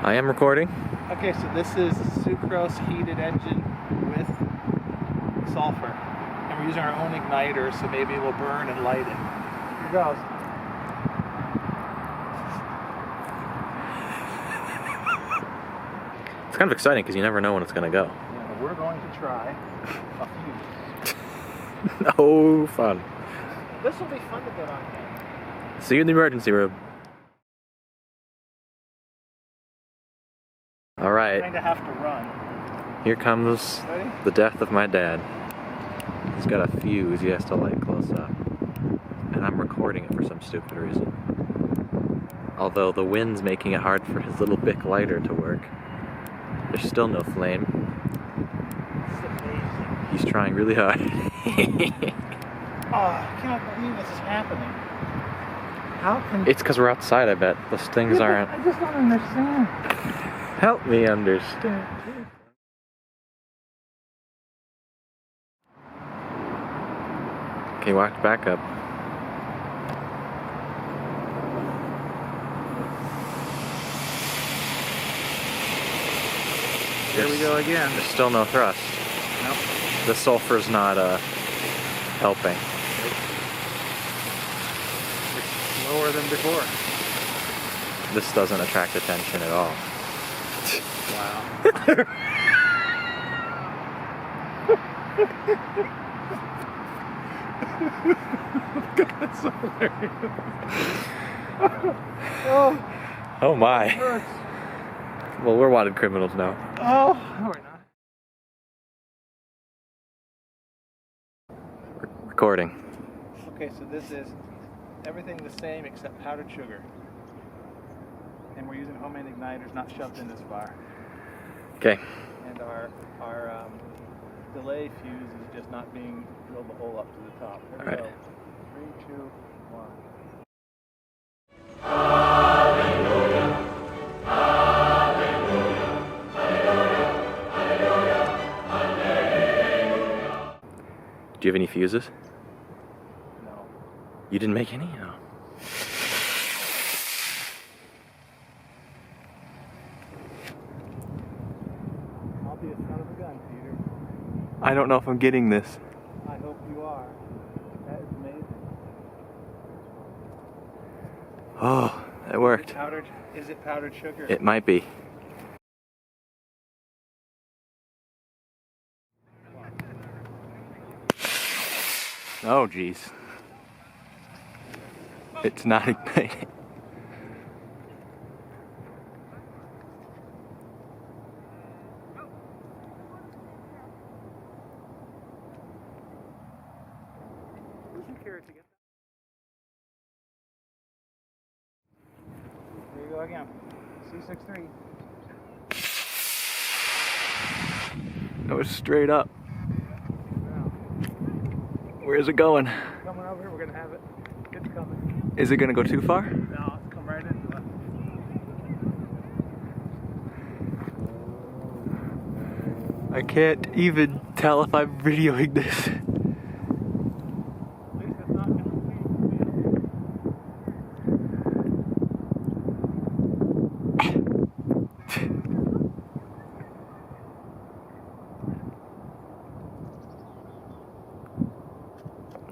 I am recording. Okay, so this is sucrose heated engine with sulfur. And we're using our own igniter, so maybe it will burn and light it. Here goes. It's kind of exciting because you never know when it's going to go. Yeah, but we're going to try a few. Oh, fun. This will be fun to get on camera. See you in the emergency room. All right. I'm going to have to run. Here comes Ready? the death of my dad. He's got a fuse he has to light close up. And I'm recording it for some stupid reason. Although the wind's making it hard for his little Bic lighter to work. There's still no flame. This is amazing. He's trying really hard. Oh, I cannot believe this is happening. How can... It's because we're outside, I bet. Those things aren't... I just don't understand. Help me understand. Okay, walk back up. Here we go again. There's still no thrust. Nope. The sulfur's not helping. It's lower than before. This doesn't attract attention at all. Wow. God, that's so hilarious. Oh my. Hurts. Well, we're wanted criminals now. Oh, no, we're not. Recording. Okay, so this is everything the same except powdered sugar. And we're using homemade igniters, not shoved in this bar. Okay. And our delay fuse is just not being drilled the hole up to the top. Here we All go. right. 3, 2, 1. Do you have any fuses? No. You didn't make any? No. I'll be a son of a gun, Peter. I don't know if I'm getting this. I hope you are. That is amazing. Oh, that worked. Is it powdered sugar? It might be. Oh, geez. It's not igniting. Would you care to get that? Here you go again. C63. That was straight up. Wow. Where's it going? Coming over here, we're gonna have it. It's coming. Is it gonna go too far? No, it's come right into it. I can't even tell if I'm videoing this. At least it's not completely.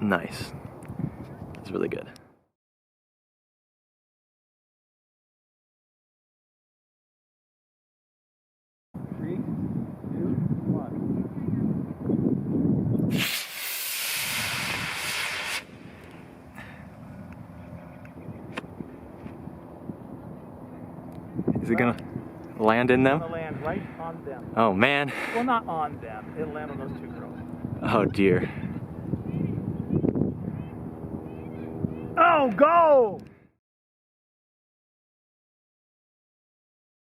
Nice. That's really good. Three, two, one. Is it gonna land in It's them? gonna land right on them. Oh man. Well, not on them. It'll land on those two girls. Oh dear. Oh, go!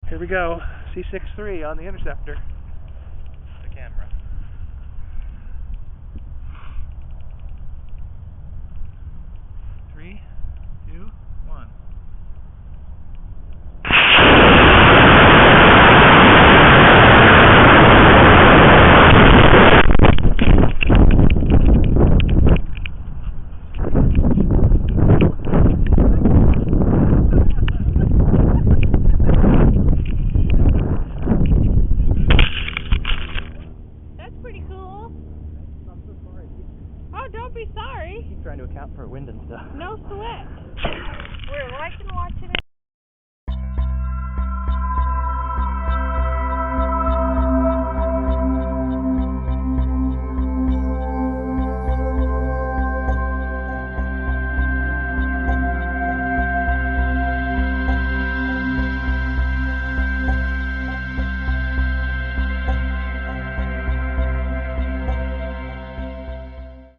Here we go. C63 on the Interceptor.